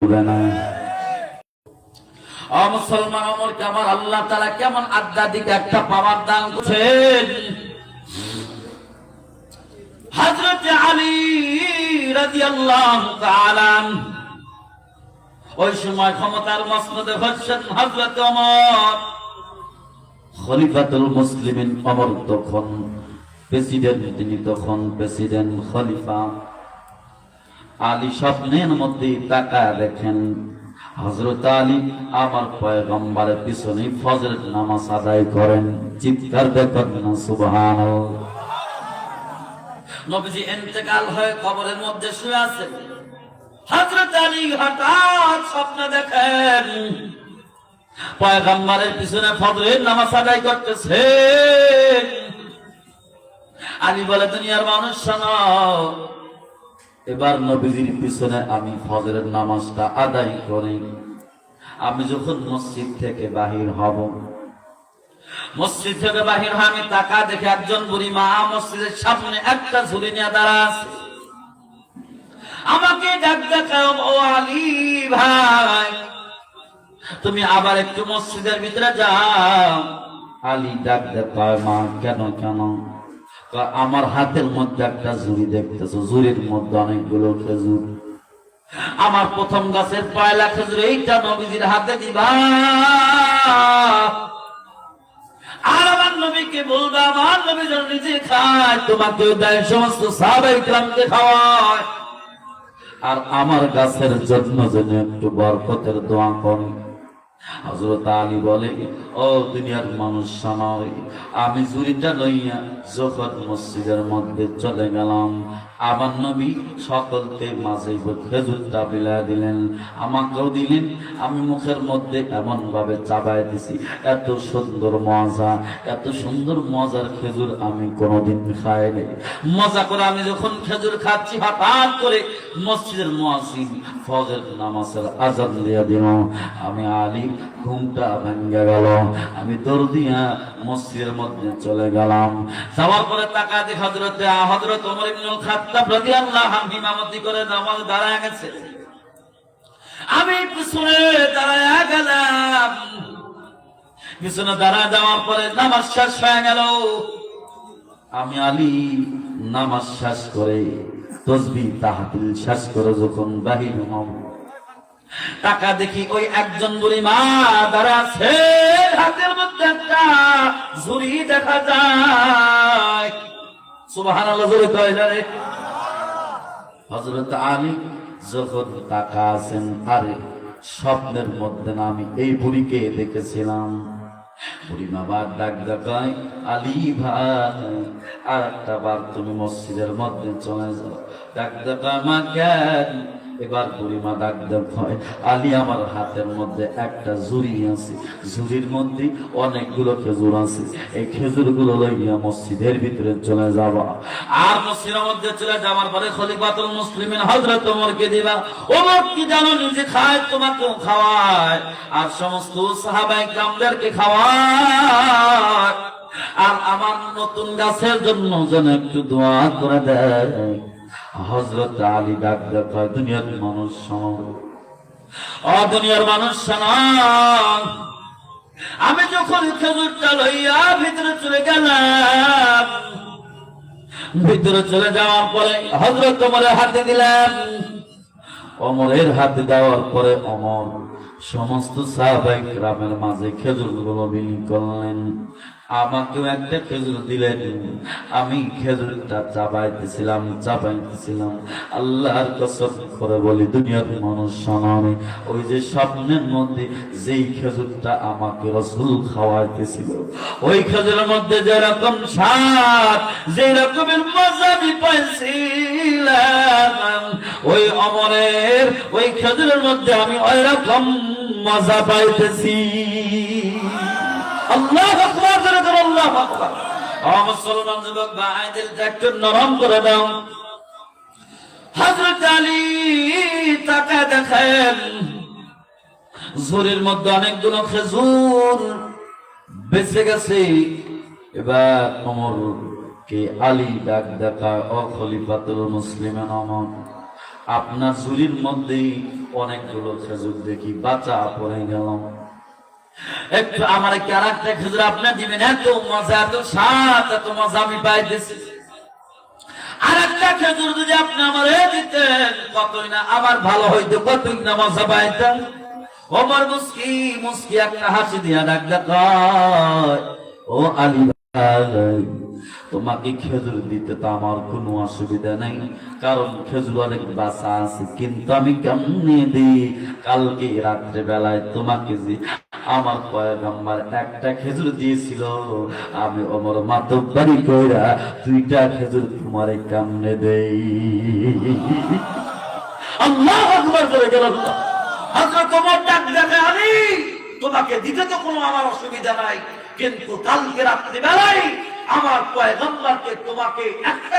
ভুলবে না। মুসলমান ওমরকে আমার আল্লাহ তাআলা কেমন আধ্যাত্মিক একটা পাওয়ার দান করেছেন। হযরত আলী রাদিয়াল্লাহু তাআলা ওই সময় ক্ষমতার মসনদে বসেন। হযরত ওমর খলিফাতুল মুসলিমিন, ওমর তখন প্রেসিডেন্ট, তিনি তখন প্রেসিডেন্ট খলিফা। আলী স্বপ্নের মধ্যে তাকায় দেখেন হযরত আলী আমার পয়গম্বরের পিছনে ফজরের নামাজ আদায় করেন। চিৎকার করেন না সুবহানাল্লাহ। নবীজি ইন্তেকাল হয়ে কবরের মধ্যে শুয়ে আছেন। হযরত আলী হঠাৎ স্বপ্নে দেখেন পয়গম্বরের পিছনে ফজরের নামাজ আদায় করতেছে। আলী বলে, দুনিয়ার মানুষ শোনো, এবার নবীজির পিছনে আমি ফজরের নামাজটা আদায় করি। আমি যখন মসজিদ থেকে বাহির হব, মসজিদ থেকে বাহির হয়ে আমি তাকা দেখে একজন বুড়ি মা মসজিদের সামনে একটা ঝুড়ি নিয়ে দাঁড়া আছে। আমাকে ডাক দেখাও, ও আলী ভাই, তুমি আবার একটু মসজিদের ভিতরে যাও। আলী ডাক দেখায়, মা কেন কেন? আমার হাতের মধ্যে একটা ঝুড়ি দেখতেছো, ঝুড়ির মধ্যে অনেকগুলো খেজুর। আমার প্রথম গাছের পয়লা খেজুর, এইটা নবীজির হাতে দিবা, আর আমার নবীকে বলবা আমার নবী যেন নিজে খায়, তোমাকেও দেয়, সমস্ত সাহাবায়ে কিরামকে খাওয়ায়, আর আমার গাছের জন্য যেন একটু বরকতের দোয়া করি। হযরত আলী বলে, ও দুনিয়ার মানুষ শোনাই, আমি ঝুড়িটা লইয়া যখন মসজিদের মধ্যে চলে গেলাম, আমার নবী সকলকে মাঝে খেজুরটা বিলায় দিলেন, আমাকেও দিলেন। আমি মুখের মধ্যে এমন ভাবে চাবায় দিছি, এত সুন্দর মজা, এত সুন্দর মজার খেজুর আমি কোনোদিন খাইনি। মজা করে আমি যখন খেজুর খাচ্ছি, হঠাৎ করে মসজিদের মুয়াজ্জিন ফজর নামাজের আযান দিয়ে দিল। আমি আলী ঘুমটা ভেঙে গেল, আমি দৌড় দিয়া মসজিদের মধ্যে চলে গেলাম। যাওয়ার পরে তাকা দেখি হযরত ওমর ইবনুল খাত্তাব রাদিয়াল্লাহু আনহু ইমামতি করে নামাজ দাঁড়ায় গেছে। আমি পিছনে দাঁড়ায় গেলাম। পিছনে দাঁড়ায় যাওয়ার পরে নামাজ শেষ হয়ে গেল। আমি আলী নামাজ শেষ করে তাসবিহ তাহলিল শেষ করে যখন বাহির হব, টাকা দেখি ওই একজন বুড়ি মা দাঁড়া আছে, হাতের মধ্যে একটা ঝুড়ি দেখা যায়। সুবহানাল্লাহ জোরে কয় না রে। হযরত আলী যখন টাকা আছেন, আরে স্বপ্নের মধ্যে না আমি এই বুড়িকে দেখেছিলাম। বুড়ি মা বার ডাক দেখায়, আলী ভাই আর একটা বার তুমি মসজিদের মধ্যে চলে যাও। ডাক দেখায়, মা কেন? এবার বুড়িমা ডাক দেখায়, আলী আমার হাতের মধ্যে একটা ঝুড়ি আছে, ঝুড়ির মধ্যে অনেকগুলো খেজুর আছে, এই খেজুরগুলো লইয়া মসজিদের ভিতরে চলে যাবা, আর মসজিদের মধ্যে চলে যাওয়ার পরে খলিফাতুল মুসলিমিন হযরত ওমরকে দিবা। ওমর কি জানো, নিজে খায়, তোমাকেও খাওয়ায়, আর সমস্ত সাহাবায়ে কিরামদেরকে খাওয়ায়, আর আমার নতুন গাছের জন্য যেন একটু দোয়া করে দেয়। হযরত আলী ডাক দেখায়, দুনিয়ার মানুষ শোনো, ও দুনিয়ার মানুষ শোনো, আমি যখন খেজুরটা লইয়া ভিতরে চলে গেলাম, ভিতরে চলে যাওয়ার পরে হযরত ওমরের হাতে দিলাম। ওমরের হাতে দেওয়ার পরে ওমর সমস্ত সাহাবায়ে কিরামের মাঝে খেজুরগুলো বিলি করলেন। আমাকেও একটা খেজুর দিলেন। আমি খেজুরটা চাবাইতেছিলাম। আল্লাহর কসম করে বলি, দুনিয়ার মানুষ শোনানি, ওই যে স্বপ্নের মধ্যে যেই খেজুরটা আমাকে রাসূল খাওয়াইতেছিল, ওই খেজুরের মধ্যে যে রকম স্বাদ, যে রকমের মজা আমি পাইছিলাম, ওই ওমরের ওই খেজুরের মধ্যে আমি ওই রকম মজা পাইতেছি। আল্লাহু আকবার, আল্লাহু আকবার। মুসলমান যুবক ভাইদের একটু নরম করে দাও। হযরত আলী তাকে দেখেন ঝুড়ির মধ্যে অনেকগুলো খেজুর বেঁচে গেছে। এবার ওমরকে আলী ডাক দেখায়, ও খলিফাতুল মুসলিমিন ওমর, আপনার ঝুড়ির মধ্যেই অনেকগুলো খেজুর দেখি বাঁচা পড়ে গেল, একটু আমার ক্যারেক্টার খেজুর আপনার দিবেন, এত মজা, এত স্বাদ, এত মজা আমি পাইতেছি। আর একটা খেজুর যদি আপনি আমার দিতেন, কতই না আমার ভালো হইতো, কতই না মজা পাইতাম। ওমর মুস্কি মুস্কি একটা হাসি দিয়া ডাকলে কয়, ও আলী ভাই, তোমাকে খেজুর দিতে তো আমার কোনো অসুবিধা নাই, কারণ খেজুর অনেক বাসা আছে, কিন্তু আমি কেমনে দিই? কালকে রাত্রে বেলায় তোমাকে যে আমার পয়গম্বর একটা খেজুর দিয়েছিল, আমি ওমর মাতব্বরি কইরা 2টা খেজুর তোমারে কেমনে দেই? আল্লাহু আকবার করে গেল। হযরত ওমর ডাক দেখে, আমি তোমাকে দিতে তো কোনো আমার অসুবিধা নাই, কিন্তু কালকে রাত্রি বেলায় আমার পয়গম্বরকে তোমাকে একটা